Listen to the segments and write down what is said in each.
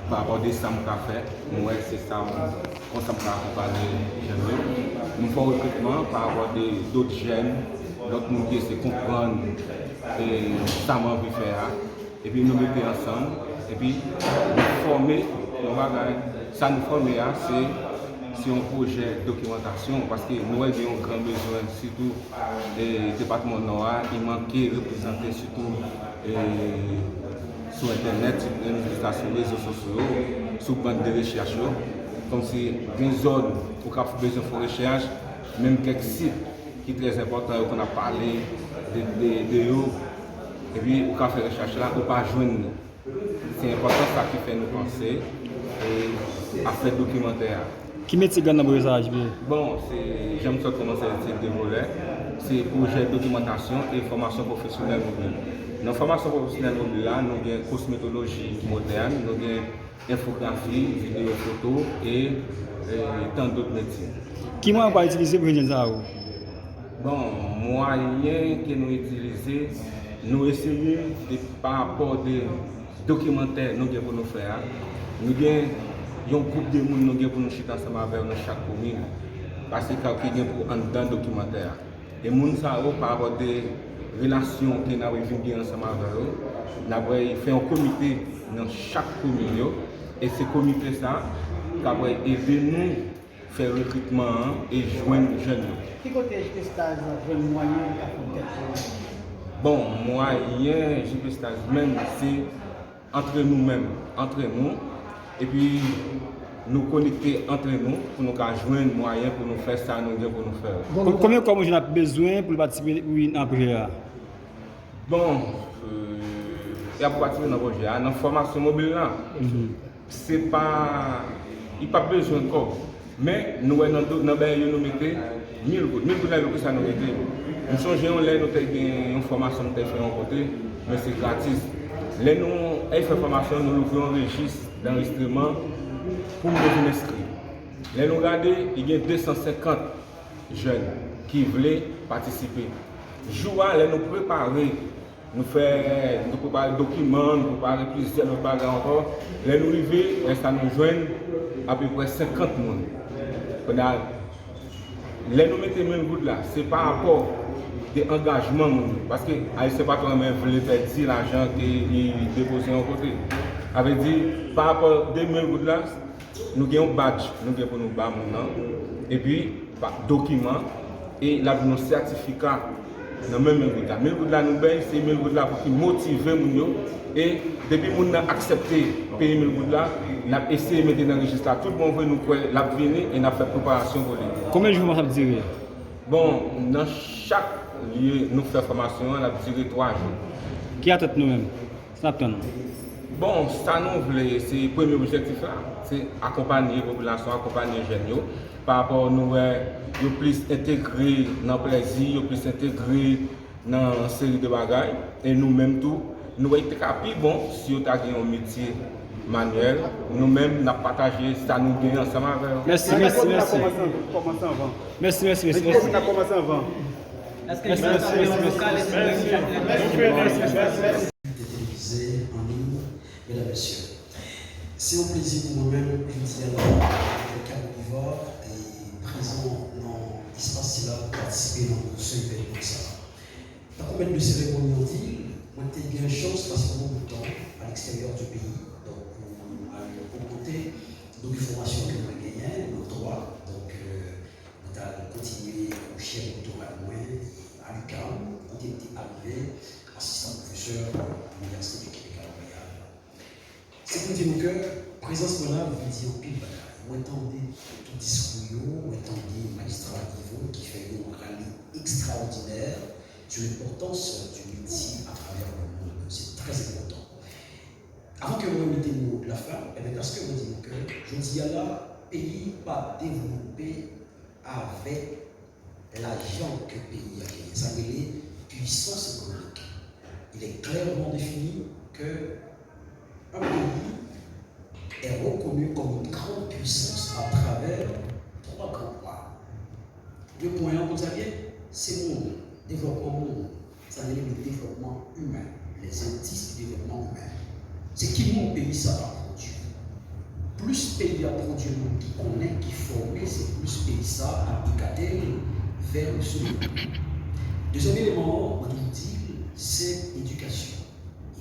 par rapport à ça qu'on fait, moi c'est ça qu'on s'en accompagner les jeunes. Nous faisons recrutement par rapport à d'autres jeunes, d'autres nous qui c'est comprendre ça qu'on veut faire, et puis nous mettons ensemble, et puis nous former, ça nous former, c'est un projet de documentation, parce que nous avons un grand besoin, surtout le département Nord, il manquait de représenter surtout sur Internet, sur les réseaux sociaux, sur bande de recherche, comme si une zone où on a besoin de recherche, même quelques sites qui sont très importants, qu'on a parlé de eux, et puis on a fait recherche là, on ne peut pas joindre. C'est important ça qui fait nous penser à faire documentaire. Qui met ces gars dans le message? Bon, j'aime ça commencer à dire des volets. C'est projet de documentation et formation professionnelle mobile. Dans la formation professionnelle mobile, nous avons cosmétologie moderne, nous avons infographie, vidéo, photo et tant d'autres métiers. Qui moyen pour utiliser pour ça? Bon, moyen que nous utilisons, nous essayons par rapport des documentaires nous pour nous faire. Nous avons un groupe de monde pour nous chuter ensemble avec dans chaque commune. Parce que quelqu'un pour un documentaire. Et nous savons par rapport des relations que nous avons vécues ensemble avec eux, nous avons fait un comité dans chaque commune. Et ce comité ça, qui va aider nous à faire le recrutement et joindre les jeunes. Qui côté de stage, jeune moyen à faire? Bon, moyen, je stage même, c'est entre nous-mêmes, entre nous, et puis nous connecter entre nous pour nous joindre moyen pour nous faire ça, nous dire pour nous faire. Combien de temps on a besoin pour participer à un projet? Bon, il y a pour participer dans le projet, dans la formation mobile là, c'est pas, il n'y a pas besoin encore. Mais nous, nous mettons 1000 gouttes. 1000 gouttes, c'est ça nous aide. Nous changeons là, nous avons une formation nous avons fait en côté, mais c'est gratis. Là, nous avons fait une formation, nous ouvrons un registre d'enregistrement pour nous inscrire. Là, nous regardons, il y a 250 jeunes qui veulent participer. Jour là, nous préparons, nous préparons des documents, nous préparons plusieurs, nous préparons encore. Là, nous arrivons, ça nous joignent à peu près 50 personnes. Là, nous mettons 1000 gouttes là, c'est par rapport des engagements, parce que ce n'est pas toi-même qui veut perdre l'argent qui est déposé en côté. Avait dit, par rapport à 1000 gouttes là, nous avons un badge, nous avons pour nous battre maintenant, et puis, documents, et là, nos certificats, dans même 1000 gouttes là. 1000 gouttes là, nous payons, c'est 1000 gouttes là pour motiver nous, et depuis que nous avons accepté de payer 1000 gouttes là, nous avons essayé de mettre dans le registre là, tout le monde veut nous venir et nous avons fait préparation pour lui. Combien de jours ça durer? Bon, dans chaque lieu, nous faisons formation, on a duré 3 jours. Qui attend nous-mêmes? Bon, ça nous voulons, c'est le premier objectif là, c'est accompagner la population, accompagner les jeunes, par rapport à nous, plus intégrés dans le plaisir, plus intégrés dans une série de bagages, et nous-mêmes tout, nous sommes plus bon si nous avons un métier manuel, nous-mêmes nous partagé ça nous gagne ensemble avec eux. Merci. Merci. Télévisé, en ligne, mesdames et messieurs. C'est un plaisir pour moi-même, je dis à le carnivore et présent dans l'espace là pour participer dans ce événement comme ça. Dans combien de cérémonies on dit, moi j'ai bien chance parce qu'on a beaucoup de temps à l'extérieur du pays, donc pour côté, donc une formation que nous avons gagnée, nos droits, donc on a continué au chef doctorat à l'UQAM, on était arrivé assistant professeur à l'Université du Québec à Montréal. C'est pour dire que présence là, vous dire au pile bagaille. Vous entendez tout discours, vous entendez magistrat niveau qui fait un rallye extraordinaire sur l'importance du métier à travers le monde. C'est très important. Avant que vous mettez le mot de la fin, parce que vous dites que je dis à la pays pas développé avec l'argent que le pays a gagné. Ça veut dire puissance économique. Il est clairement défini qu'un pays est reconnu comme une grande puissance à travers 3 grands points. Le point 1, vous savez, c'est mon développement monde. Ça veut dire le développement humain, les indices du développement humain. C'est qui mon pays ça va produire. plus pays à produire qui connaît, qui formé, c'est plus pays ça à picater vers le sommet. Deuxième élément, on dit, c'est l'éducation.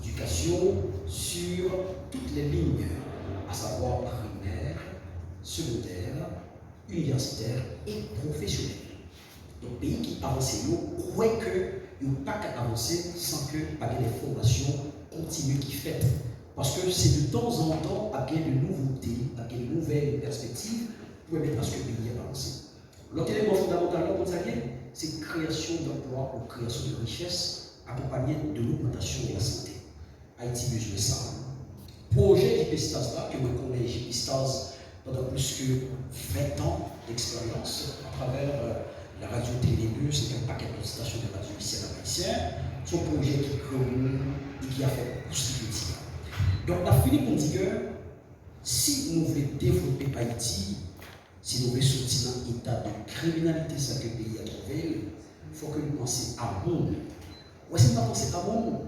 Éducation sur toutes les lignes, à savoir primaire, secondaire, universitaire et professionnel. Donc, pays qui avance, nous croyons qu'il n'y a pas qu'à avancer sans que pas des formations continues qui fait. Parce que c'est de temps en temps à de nouveautés, à de nouvelles perspectives pour permettre à ce que le pays avance. L'autre élément fondamental, c'est création d'emplois ou création de richesses accompagnée de l'augmentation de la santé. Haïti besoin de ça. Projet JPSTAS là, que moi connais JPSTAS pendant plus que 20 ans d'expérience à travers la radio Télé 2, c'est un paquet de stations de radio ici à Haïtien. Son projet qui crée et qui a fait possibilité. Donc, la fini pour dire que si nous voulons développer Haïti, si nous voulons sortir dans un état de criminalité, ça que le pays a trouvé, il faut que nous pensions à monde. Ou si nous pensons à monde,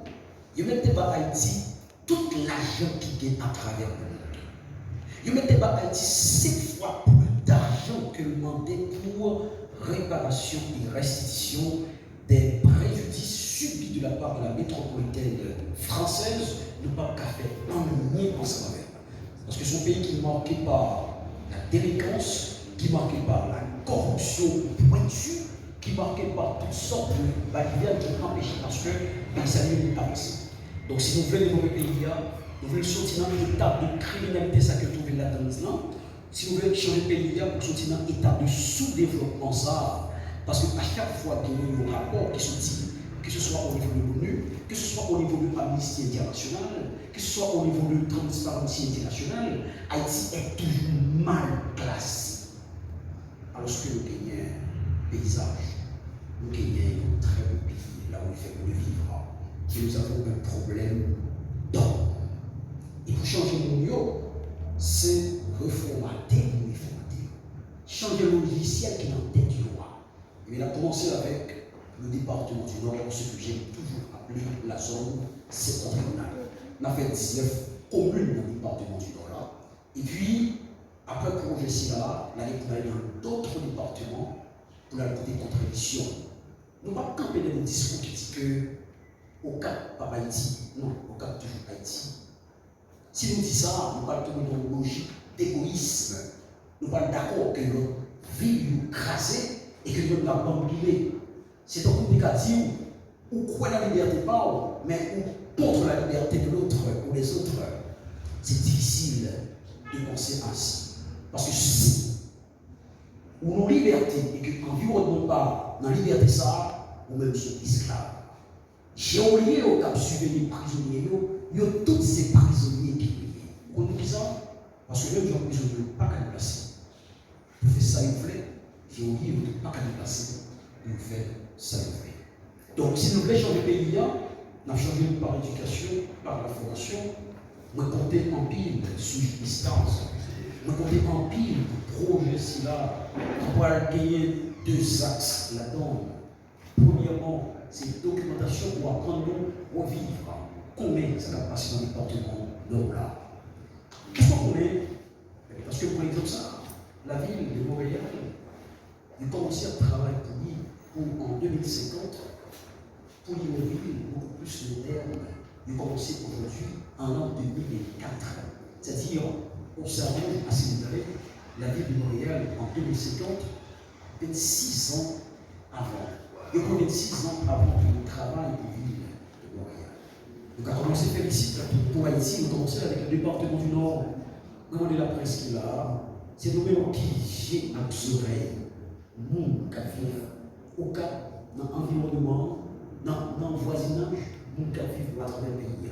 il ne mettez pas Haïti toute l'argent qui gagne à travers le monde. Il ne mettez pas Haïti 7 fois plus d'argent que le demandé pour réparation et restitution des préjudices subis de la part de la métropolitaine française, ne pas qu'à faire un lien ensemble. Parce que c'est un pays qui est marqué par la délinquance, qui est marqué par la corruption pointue, qui est marqué par toutes sortes de barrières qui empêchent parce que ça n'est pas possible. Donc si nous voulons développer le pays, nous voulons sortir dans un état de criminalité, ça que nous trouvons là-dedans. Si nous voulons changer le pays, pour sortir dans un état de sous-développement, ça, parce qu'à chaque fois qu'il y a un rapport qui sortit, que ce soit au niveau de l'ONU, que ce soit au niveau de l'Amnistie internationale, que ce soit au niveau de Transparency internationale, Haïti est toujours mal placé. Alors que nous gagnons un paysage, nous gagnons un très beau pays, là où il fait pour le vivre, et nous avons un problème d'ordre. Et pour changer le monde, c'est reformater ou reformater. Changer le logiciel qui est en tête du roi. Il a commencé avec le département du Nord, ce que j'aime toujours appeler la zone septentrionale. On a fait 19 communes dans le département du Nord là. Et puis, après le projet SILA, l'année pour aller dans d'autres départements pour la des contributions. Nous ne pouvons pas camper dans nos discours qui disent que au cap par Haïti, non, au cap toujours Haïti. Si nous disons ça, nous ne pouvons pas tomber dans une logique d'égoïsme. Nous ne pouvons pas d'accord que notre vie nous crase et que nous n'avons pas abandonné. C'est un coup de ou croit la liberté pas, mais ou contre la liberté de l'autre ou des autres. C'est difficile de penser ainsi. Parce que si ou nos libertés et que l'environnement pas dans la liberté ça, ou même sont esclaves. J'ai oublié au cap suivi les prisonniers, il y a tous ces prisonniers qui vivent. Vous comprenez ça? Parce que même les prisonniers ne pas qu'à déplacer. Pour faire ça, il faut. J'ai oublié de ne pas qu'à déplacer. Il fait ça, il fait. Donc, si nous voulons changer le pays, nous avons changé par l'éducation, par la formation, nous comptons en pile sous distance. Nous comptons en pile pour projet si là, on va gagner 2 axes là-dedans. Premièrement, c'est documentation pour apprendre à vivre. Combien ça va passer dans le département nord là? Qu'est-ce qu'on connaît? Parce que pour exemple, ça, la ville de Montréal, il commence à travailler pour en 2050, pour une ville beaucoup plus moderne. Il commence aujourd'hui en l'an 2004. C'est-à-dire, on s'arrange à célébrer la ville de Montréal en 2050, 26 ans avant. Et 26 ans avant le travail de ville de Montréal. Donc, on a commencé à féliciter pour Haïti, on a commencé avec le département du Nord. Comment est la presse qui est là? C'est nous-mêmes qui j'ai absorbé, nous, qui vivons au cas dans l'environnement, dans le voisinage, nous qui vivons à travers le pays.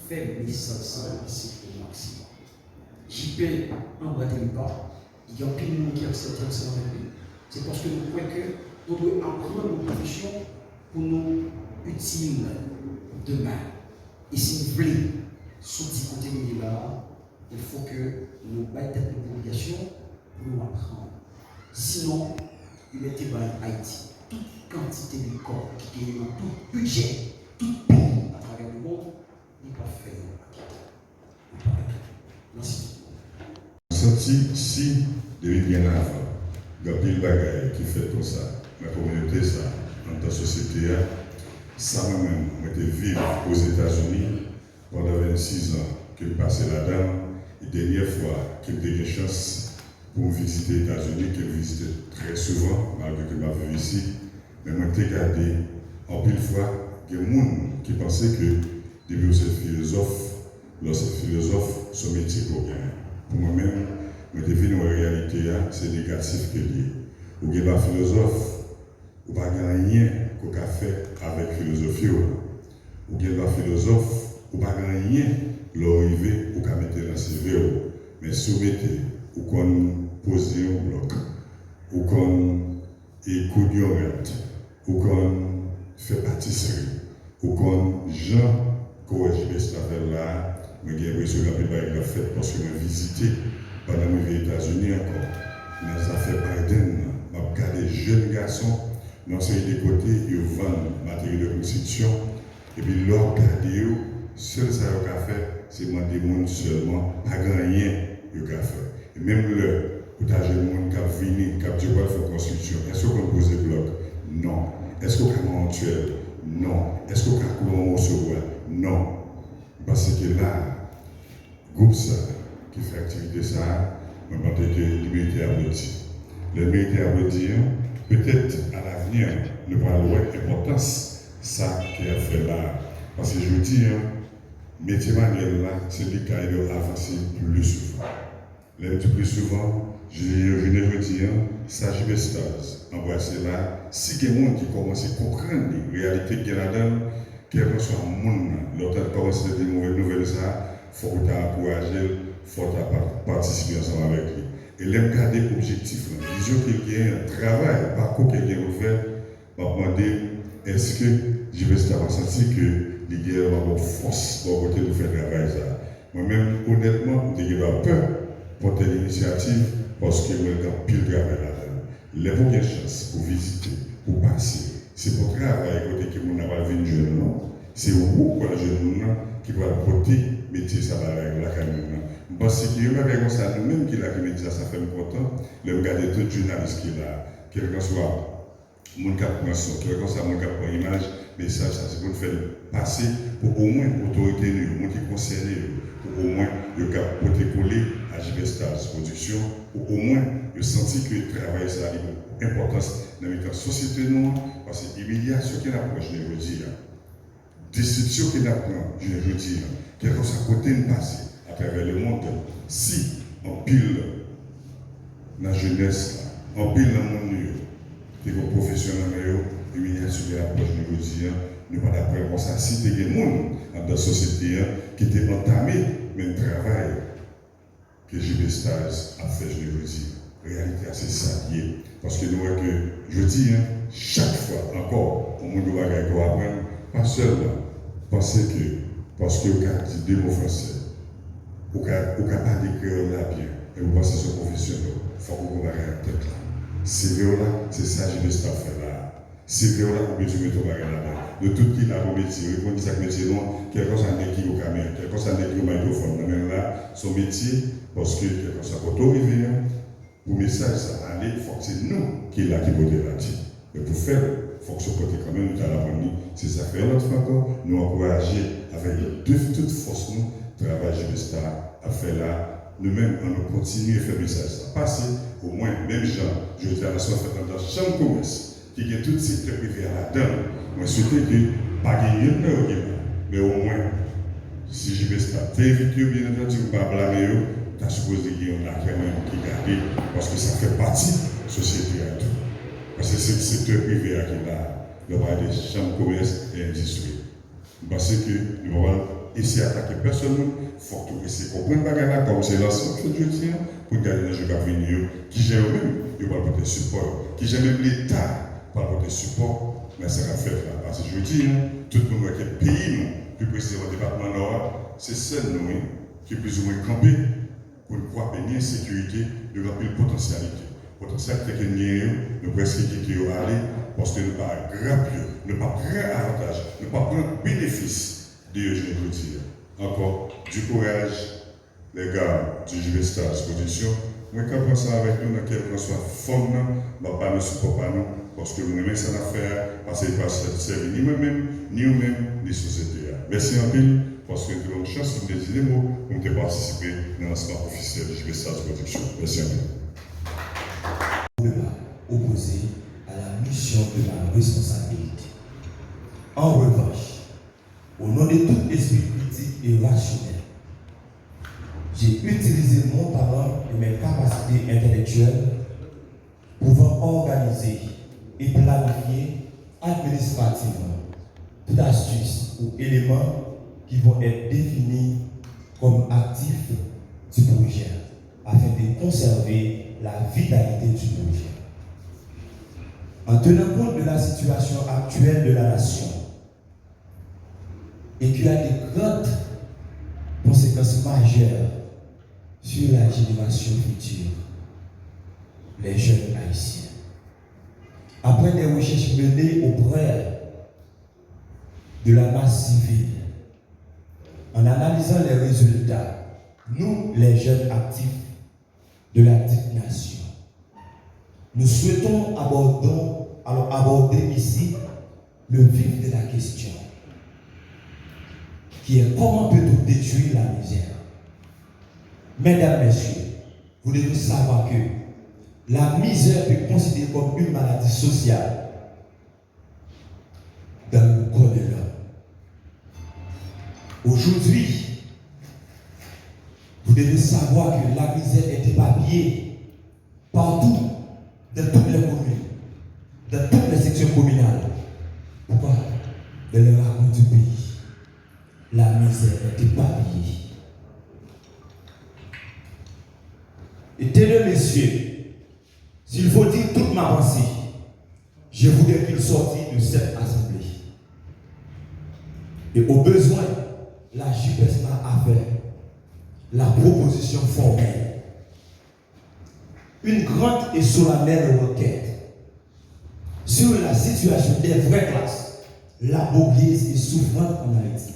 Faire les 500 au maximum. JP, en bas de pas, il y a plein de monde qui accepte ça dans le pays. C'est parce que nous croyons que nous devons apprendre nos professions pour nous utiles demain. Et si nous voulons sortir côté là, il faut que nous battons nos obligations pour nous apprendre. Sinon, il était par Haïti. Toute quantité de corps qui est dans tout budget, tout pays à travers le monde, il n'est pas fait. Merci. senti si, depuis bien avant, il y a pile bagaille qui fait comme ça, la communauté, ça, dans la société, ça moi-même, j'étais vivre aux États-Unis pendant 26 ans que je passais là-dedans. Et dernière fois que j'ai eu chance pour visiter les États-Unis, que je visitais très souvent, malgré que je m'avais ici, mais moi j'ai regardé en pile fois qu'il y a des gens qui pensaient que depuis ces philosophes, son métier pour gagner. Pour moi-même, je devine en réalité, c'est négatif que lié. Ou bien la philosophe, ou pas rien qu'on a fait avec philosophie. Ou bien la philosophe, ou pas rien l'arrivée ou qu'on mettre dans le CV. Mais si vous mettez, ou qu'on pose un bloc, ou qu'on écoute un rente, ou qu'on fait pâtisserie, ou qu'on gens corrige cette affaire-là, j'ai l'impression que la fait parce que j'ai visité pendant que je suis aux États-Unis encore. Dans les affaires Biden, je regarde des jeunes garçons, dans ces deux côtés, ils vendent matériel de construction, et puis leur garder, seul ça qu'ils ont fait, c'est demander des gens seulement, pas grand rien qu'ils ont fait. Et même le, pour ta jeune monde qui a venu, qui a dit quoi faire construction, est-ce qu'on pose des blocs? Non. Est-ce qu'on a un mensuel? Non. Est-ce qu'on a un courant au secours? Non. Parce que là, groupe ça, qui fait activité ça, je pense que le militaire applaudit. Le militaire applaudit, peut-être à l'avenir, nous allons voir l'importance ça qu'il a fait là. Parce que je vous dis, métier manuel là, c'est le cas de avancer plus souvent. Le plus souvent, je ne dis, ça je vais stars. Embrasser là, si il y a des gens qui commencent à comprendre la réalité qu'il y a là-dedans, quel que soit le monde, l'autre commence à dire des mauvaises nouvelles, ça, il faut t'encourager, il faut participer ensemble avec lui. Et l'aime garder l'objectif, la vision qu'il y a un travail, parcours qu'il y a fait, va demander est-ce que je vais sentir que les gars vont avoir force pour côté de faire travail ça. Moi-même, honnêtement, je n'ai pas peur pour telle initiative parce que moi, j'ai pile de travail là-dedans. Les premières chances pour visiter, pour passer, c'est pour travailler côté que mon n'a vu jeune non. C'est vous, quoi, jeune qui va porter métier ça va avec la caméra. Parce que il y a comme ça, nous-mêmes qui l'a dit ça fait content. Le regarder tout journaliste qui est là, quel que soit mon cap pour son, quel que soit mon cap pour image, mais ça c'est pour faire passer pour au moins l'autorité, le monde qui est concerné, pour au moins le cap pour te coller à JB Stars Production, pour au moins le sentir que le travail ça a une importance dans la société noire, parce que l'humiliation qui est l'approche, je veux dire, destruction qui est l'approche, je veux dire, quel que soit côté de passer à travers le monde, si on pile dans la jeunesse, on pile dans le monde, qui est professionnel, l'humiliation qui est l'approche, je veux dire, nous ne pouvons pas apprendre ça. Si il y a des gens dans la société qui étaient entamés, mais le travail que JB Stars a fait, je veux dire, réalité c'est ça qui est. Parce que nous voyons que, je dis, chaque fois encore, au monde de bagaille qu'on apprend, pas seulement penser que, parce que vous avez dit deux mots français, vous n'avez pas d'écrire là bien, et vous pensez sur professionnel, il faut que vous ayez la tête là. C'est vrai là, c'est ça que JB Stars fait là. C'est vrai là, vous pouvez mettre au bagage là-bas. De tout qui a pour métier, vous pouvez dire que métier non, quelque chose en équipe au caméra, quelque chose en équipe au microphone, mais là, son métier, parce que quelque chose à côté arriver, pour le message, ça aller, il faut que c'est nous qui est là qui vote là-dessus. Mais pour faire, il faut que ce côté quand même, nous allons c'est ça fait l'autre fois encore, nous encourager avec toute force, nous, travailler JB Stars à faire là, nous-mêmes, on nous continue à faire le message. Ça passe, au moins, même gens, je dis à la soirée, dans la chambre de commerce, qui a tout secteur privé là-dedans, moi, je souhaite que, pas gagner mais au moins, si JB Stars, t'invite, bien entendu, pas blâmer, tu as supposé qu'il y a un acquérement qui garde, parce que ça fait partie de la société à tout. Parce que c'est le secteur privé qui est là, le droit des chambres de commerce et industrie. Parce que nous allons essayer d'attaquer personne, il faut que nous essayions de comprendre bagarre comme c'est l'ensemble que je dis, pour garder les jeux à venir, qui gèrent eux-mêmes, ils vont porter support, qui gèrent même l'État pour porter support, mais ça va faire là. Parce que je dis, tout le monde qui est pays, plus précisément le département nord, c'est seul nous qui est plus ou moins campé pour pouvoir bénir sécurité de remplir potentialité. Potentialité que nous presque qui aller parce que nous ne pas grapper, nous ne pas prendre avantage, nous ne pas prendre bénéfice de je veux dire. Encore du courage, les gars du Juvestas Production, moi, quand on ça avec nous, dans quelle que soit forme, je ne vais pas me supporter nous, parce que nous aimons cette affaire, parce que pas servir ni moi-même, ni vous-même, ni la société. Merci en pile, parce que nous avons une chance de me dire des mots pour participer dans le lancement officiel du Juvestas Production. Merci en pile. Opposé à la mission de ma responsabilité. En revanche, au nom de tout esprit critique et rationnel, j'ai utilisé mon talent et mes capacités intellectuelles pour organiser et planifier administrativement toute astuce ou éléments qui vont être définis comme actifs du projet afin de conserver la vitalité du projet. En tenant compte de la situation actuelle de la nation et qu'il y a des grandes conséquences majeures sur la génération future, les jeunes haïtiens. Après des recherches menées auprès de la masse civile, en analysant les résultats, nous, les jeunes actifs de la dite nation, nous souhaitons aborder ici le vif de la question, qui est comment peut-on détruire la misère? Mesdames, Messieurs, vous devez savoir que la misère est considérée comme une maladie sociale dans le corps de l'homme. Aujourd'hui, vous devez savoir que la misère est éparpillée partout, dans toutes les communes, dans toutes les sections communales. Pourquoi? Dans le raconte du pays, la misère est éparpillée. Et tenez, messieurs, s'il faut dire toute ma pensée, je voudrais qu'il sorte de cette assemblée. Et au besoin, la JPESTA a fait la proposition formelle, une grande et solennelle requête sur la situation des vraies classes laborieuses et souffrantes en Haïti.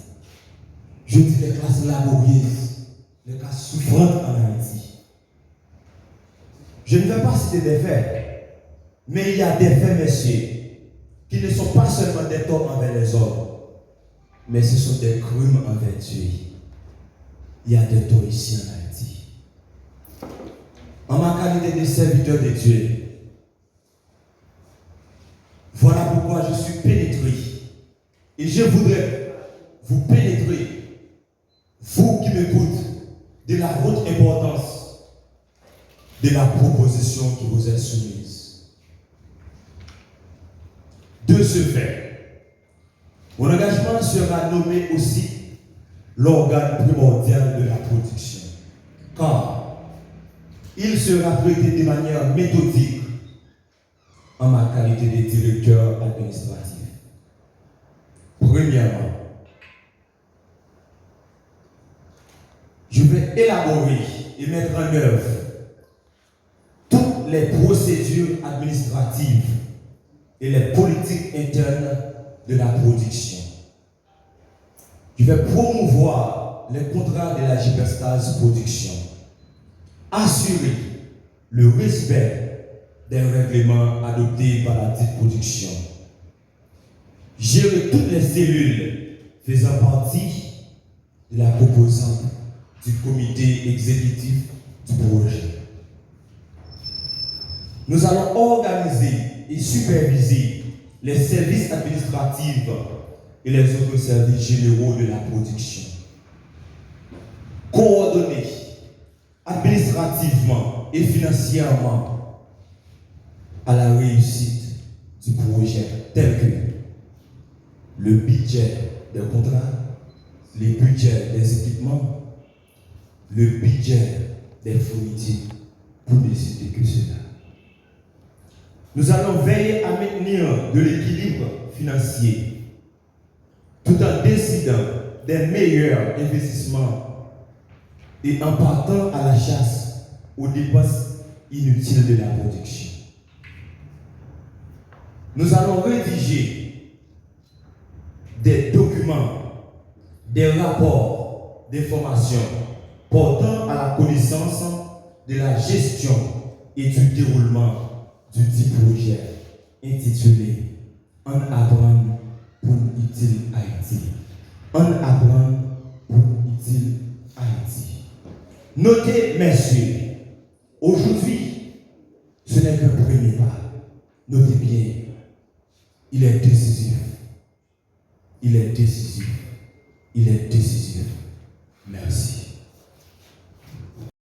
Je dis les classes laborieuses, les classes souffrantes en Haïti. Je ne vais pas citer des faits, mais il y a des faits, messieurs, qui ne sont pas seulement des torts envers les hommes, mais ce sont des crimes envers Dieu. Il y a des torts ici en Haïti. En ma qualité de serviteur de Dieu, voilà pourquoi je suis pénétré. Et je voudrais vous pénétrer, vous qui m'écoutez, de la haute importance de la proposition qui vous est soumise. De ce fait, mon engagement sera nommé aussi l'organe primordial de la production, car il sera traité de manière méthodique en ma qualité de directeur administratif. Premièrement, je vais élaborer et mettre en œuvre toutes les procédures administratives et les politiques internes de la production. Je vais promouvoir les contrats de la JPESTAS Production, assurer le respect des règlements adoptés par la dite production, gérer toutes les cellules faisant partie de la composante du comité exécutif du projet. Nous allons organiser et superviser les services administratifs et les autres services généraux de la production. Coordonner administrativement et financièrement à la réussite du projet, tel que le budget des contrats, les budgets des équipements, le budget des fournitures, pour ne citer que cela. Nous allons veiller à maintenir de l'équilibre financier tout en décidant des meilleurs investissements et en partant à la chasse aux dépenses inutiles de la production. Nous allons rédiger des documents, des rapports d'information portant à la connaissance de la gestion et du déroulement du dit projet intitulé En apprendre pour utile Haïti. En apprendre pour utile Haïti. Notez, messieurs, aujourd'hui, ce n'est qu'un premier pas. Notez bien, il est décisif. Il est décisif. Il est décisif.